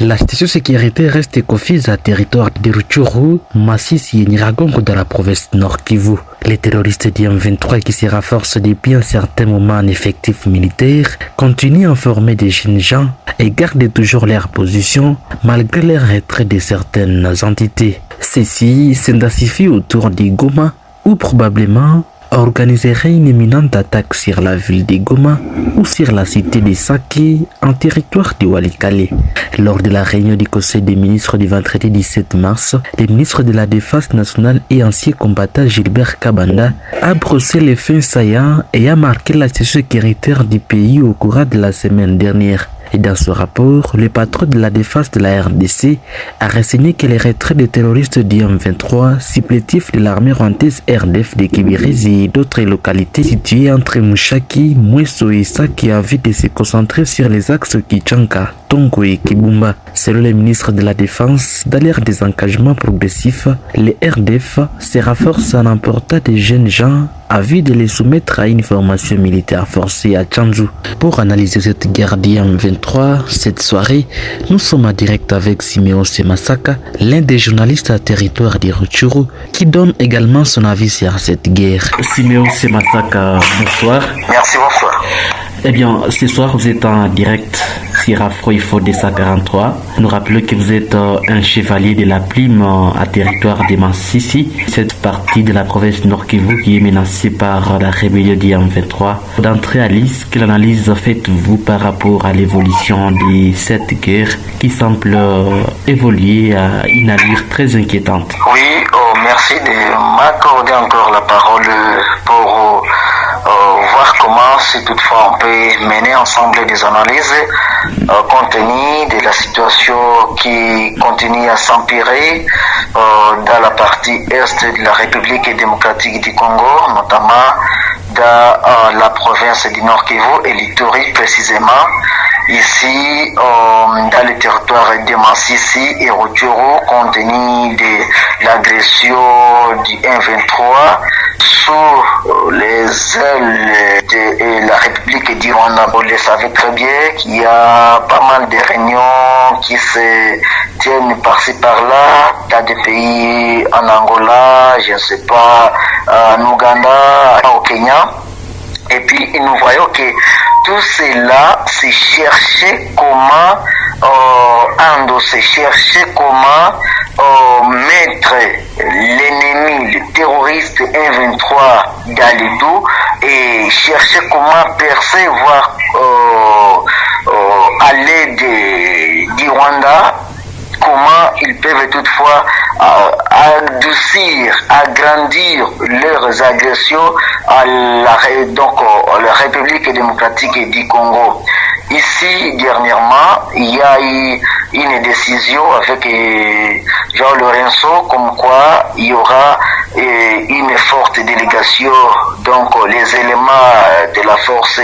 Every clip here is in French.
La situation de sécurité reste confise à territoire de Rutshuru, Masisi et Nyiragongo dans la province Nord Kivu. Les terroristes du M23 qui se renforcent depuis un certain moment en effectifs militaires continuent à former des jeunes gens et gardent toujours leur position malgré les retraits de certaines entités. Ceci s'intensifie autour de Goma où probablement organiserait une imminente attaque sur la ville de Goma ou sur la cité de Sake en territoire de Walikale. Lors de la réunion du Conseil des ministres du vendredi 17 mars, le ministre de la Défense nationale et ancien combattant Gilbert Kabanda a brossé les faits saillants et a marqué la situation sécuritaire du pays au cours de la semaine dernière. Et dans ce rapport, le patron de la défense de la RDC a renseigné que les retraits des terroristes du M23, supplétifs de l'armée rwandaise RDF de Kibirizi et d'autres localités situées entre Mushaki, Mweso et Sake ont envie de se concentrer sur les axes Kichanka, Tongo et Kibumba. Selon le ministre de la Défense, dans l'ère des engagements progressifs, les RDF se renforcent en emportant des jeunes gens à vue de les soumettre à une formation militaire forcée à Tchanzu. Pour analyser cette guerre du M23, cette soirée, nous sommes en direct avec Siméon Semasaka, l'un des journalistes à territoire de Rutshuru, qui donne également son avis sur cette guerre. Siméon Semasaka, bonsoir. Merci, bonsoir. Eh bien, ce soir, vous êtes en direct sur Afro Info 243. Nous rappelons que vous êtes un chevalier de la plume à territoire de Masisi, cette partie de la province Nord Kivu qui est menacée par la rébellion du M23. D'entrée à liste, quelle analyse faites-vous par rapport à l'évolution de cette guerre qui semble évoluer à une allure très inquiétante? Oui, merci de m'accorder encore la parole pour voir comment, si toutefois on peut mener ensemble des analyses compte tenu de la situation qui continue à s'empirer dans la partie est de la République démocratique du Congo, notamment dans la province du Nord Kivu et l'Ituri précisément. Ici, dans le territoire de Masisi et Rutshuru, compte tenu de l'agression du M23 sous les ailes de la République du Rwanda. Vous le savez très bien qu'il y a pas mal de réunions qui se tiennent par-ci par-là dans des pays en Angola, je ne sais pas, en Ouganda, au Kenya. Et puis nous voyons que tout cela, c'est chercher comment endosser, chercher comment mettre l'ennemi, le terroriste M23 dans le dos et chercher comment percer, voire à l'aide du Rwanda, comment ils peuvent toutefois adoucir, agrandir leurs agressions à la République démocratique du Congo. Ici, dernièrement, il y a eu une décision avec Jean Lorenzo, comme quoi il y aura une forte délégation, donc les éléments de la force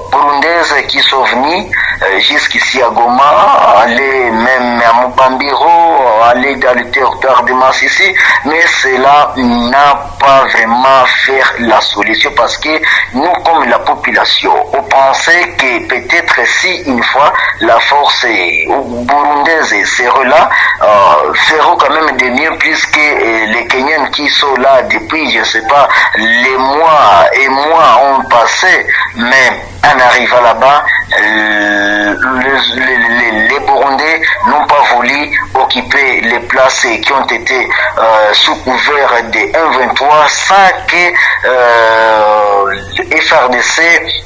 burundaise qui sont venus jusqu'ici à Goma, aller même à Mubambiro, aller dans le territoire de Masisi, mais cela n'a pas vraiment fait la solution parce que nous, comme la population, on pensait que peut-être si une fois la force burundaise sera là, feront quand même de mieux puisque les Kenyans qui sont là depuis, je ne sais pas, les mois et mois ont passé, mais en arrivant là-bas, les Burundais n'ont pas voulu occuper les places qui ont été sous couvert des 1-23 sans que FRDC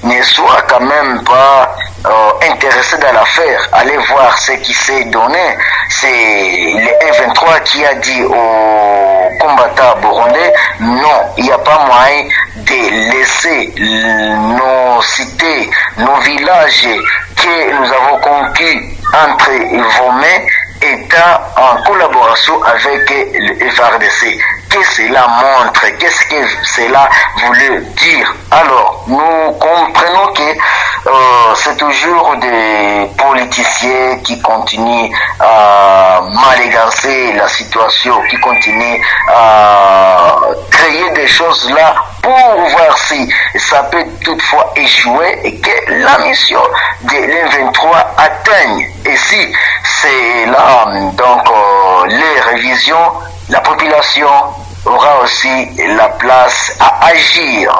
ne soit quand même pas intéressé dans l'affaire. Allez voir ce qui s'est donné. C'est le 1-23 qui a dit aux combattants burundais, non, il n'y a pas moyen de laisser nos cités, nos villages que nous avons conquis entre vos mains étant en collaboration avec le FRDC. Qu'est-ce que cela montre? Qu'est-ce que cela voulait dire? Alors, nous comprenons que c'est toujours des politiciens qui continuent à manigancer la situation, qui continuent à créer des choses là pour voir si ça peut toutefois échouer et que la mission de l'M23 atteigne. Et si c'est là, donc, les révisions, la population aura aussi la place à agir.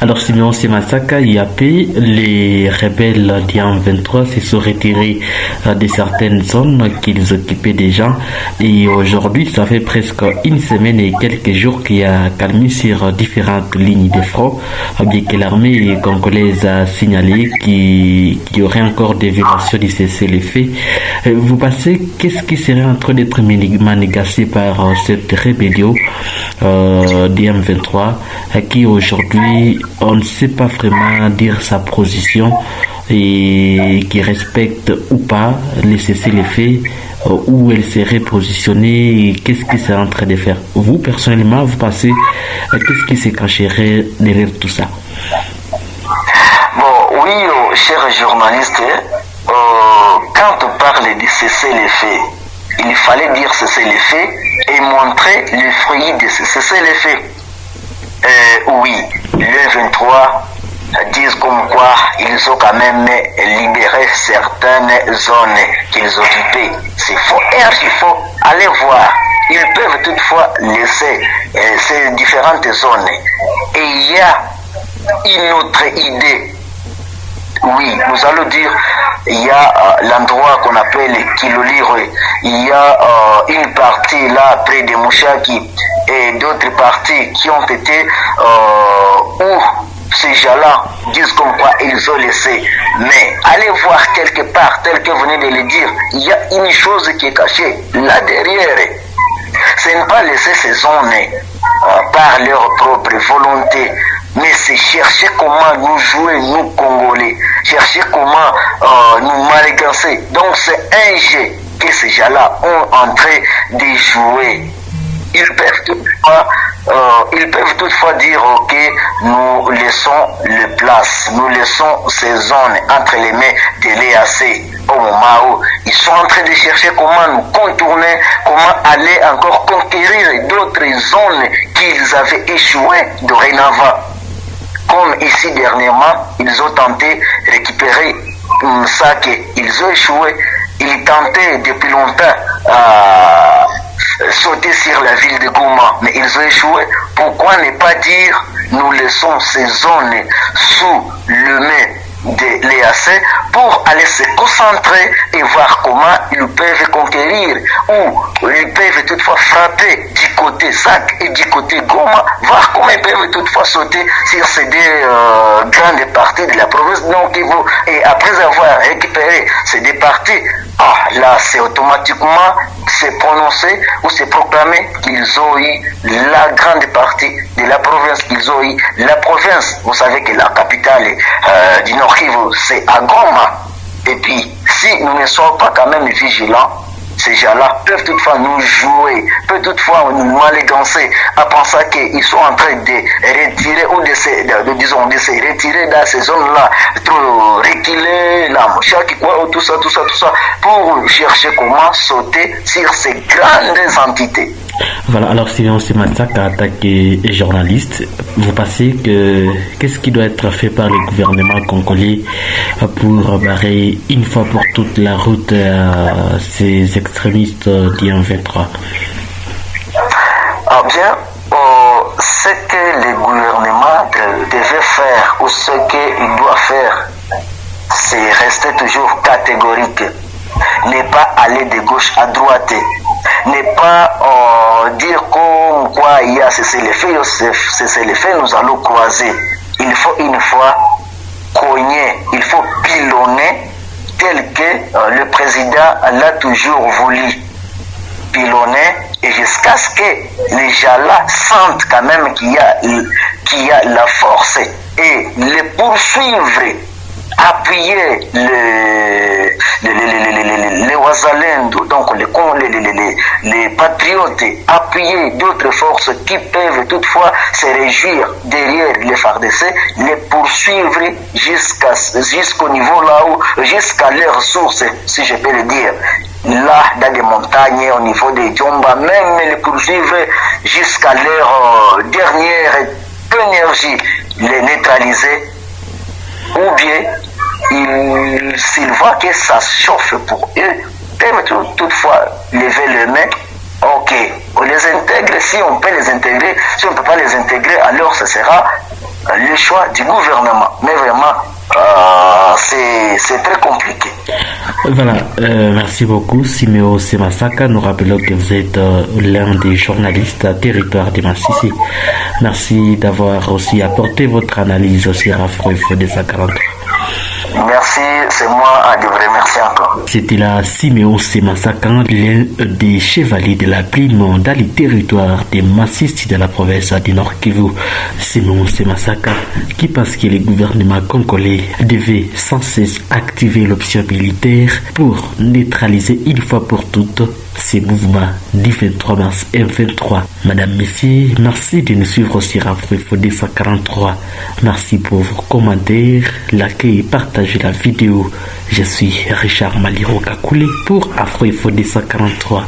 Alors, Simeon Semasaka, IAP, les rebelles d'IAM 23 se sont retirés de certaines zones qu'ils occupaient déjà. Et aujourd'hui, ça fait presque une semaine et quelques jours qu'il y a calmé sur différentes lignes de front, bien que l'armée congolaise a signalé qu'il y aurait encore des violations du cessez-le-feu. Vous pensez qu'est-ce qui serait en train d'être manigacé par cette rébellion d'IAM 23 qui aujourd'hui on ne sait pas vraiment dire sa position et qui respecte ou pas les cessez-le-feu, où elle serait positionnée et qu'est-ce qu'il serait en train de faire. Vous, personnellement, vous pensez qu'est-ce qui se cacherait derrière tout ça? Bon, oui, chers journalistes, quand on parle de cessez-le-feu, il fallait dire cessez-le-feu et montrer les fruits de ce cessez-le-feu. Oui, le 23 disent comme quoi ils ont quand même libéré certaines zones qu'ils occupaient. C'est faux. Et il faut aller voir. Ils peuvent toutefois laisser ces différentes zones. Et il y a une autre idée. Oui, nous allons dire, il y a l'endroit qu'on appelle Kiloliro. Il y a une partie là près de Mouchaki et d'autres parties qui ont été où ces gens-là disent comme quoi ils ont laissé. Mais allez voir quelque part, tel que vous venez de le dire, il y a une chose qui est cachée là derrière. Ce n'est pas laisser ces zones par leur propre volonté, mais c'est chercher comment nous jouer, nous Congolais, chercher comment nous manigancer. Donc c'est un jeu que ces gens-là ont en train de jouer. Ils peuvent toutefois dire ok, nous laissons le place, nous laissons ces zones entre les mains de l'EAC au moment où ils sont en train de chercher comment nous contourner, comment aller encore conquérir d'autres zones qu'ils avaient échoué dorénavant. Comme ici dernièrement, ils ont tenté de récupérer ça qu'ils ont échoué. Ils tentaient depuis longtemps à sauter sur la ville de Goma, mais ils ont échoué. Pourquoi ne pas dire nous laissons ces zones sous le main de l'EAC pour aller se concentrer et voir comment ils peuvent conquérir ou ils peuvent toutefois frapper du côté SAC et du côté Goma, voir comment ils peuvent toutefois sauter sur ces deux grandes parties de la province donc et après avoir récupéré ces deux parties, là c'est automatiquement se prononcer ou se proclamer qu'ils ont eu la grande partie de la province, qu'ils ont eu la province. Vous savez que la capitale du Nord Kivu, c'est à Goma. Et puis, si nous ne sommes pas quand même vigilants, ces gens-là peuvent toutefois nous jouer, peuvent toutefois nous manigancer à penser qu'ils sont en train de retirer ou de se retirer dans ces zones-là, trop reculer, la mouchaki, quoi, tout ça, pour chercher comment sauter sur ces grandes entités. Voilà, alors Simeon Semasaka, attaqué journaliste, vous pensez que qu'est-ce qui doit être fait par le gouvernement congolais pour barrer une fois pour toutes la route à ces extrémistes d'IAM 23? Bien, ce que le gouvernement devait faire ou ce qu'il doit faire, c'est rester toujours catégorique. Ne pas aller de gauche à droite, ne pas dire comme quoi il y a cessez-le-feu, nous allons croiser. Il faut une fois cogner, il faut pilonner tel que le président l'a toujours voulu pilonner et jusqu'à ce que les gens-là sentent quand même qu'il y a la force et les poursuivre, appuyer les Wazalendo, donc donc les patriotes appuyer d'autres forces qui peuvent toutefois se réjouir derrière les FARDC, les poursuivre jusqu'au niveau là où, jusqu'à leur source, si je peux le dire. Là, dans les montagnes, au niveau des Djomba, même les poursuivre jusqu'à leur dernière énergie, les neutraliser, ou bien s'ils voient que ça chauffe pour eux, peuvent toutefois lever les mains. Ok, on les intègre, si on peut les intégrer, si on ne peut pas les intégrer, alors ce sera le choix du gouvernement. Mais vraiment, c'est très compliqué. Voilà, merci beaucoup Siméo Semasaka. Nous rappelons que vous êtes l'un des journalistes à territoire de Massissi. Merci d'avoir aussi apporté votre analyse sur Afro-Info des 43. Merci, c'est moi de vous remercier encore. C'était là Siméon Semasaka, l'un des chevaliers de la plume dans les territoires des Massissi de la province du Nord Kivu. Siméon Semasaka qui pense que le gouvernement congolais devait sans cesse activer l'option militaire pour neutraliser une fois pour toutes ces mouvements du 23 mars M23. Madame, Messieurs, merci de nous suivre sur Afro-Info 243. Merci pour vos commentaires, l'accueil et partager la vidéo. Je suis Richard Maliro Kakoulé pour Afro-Info 243.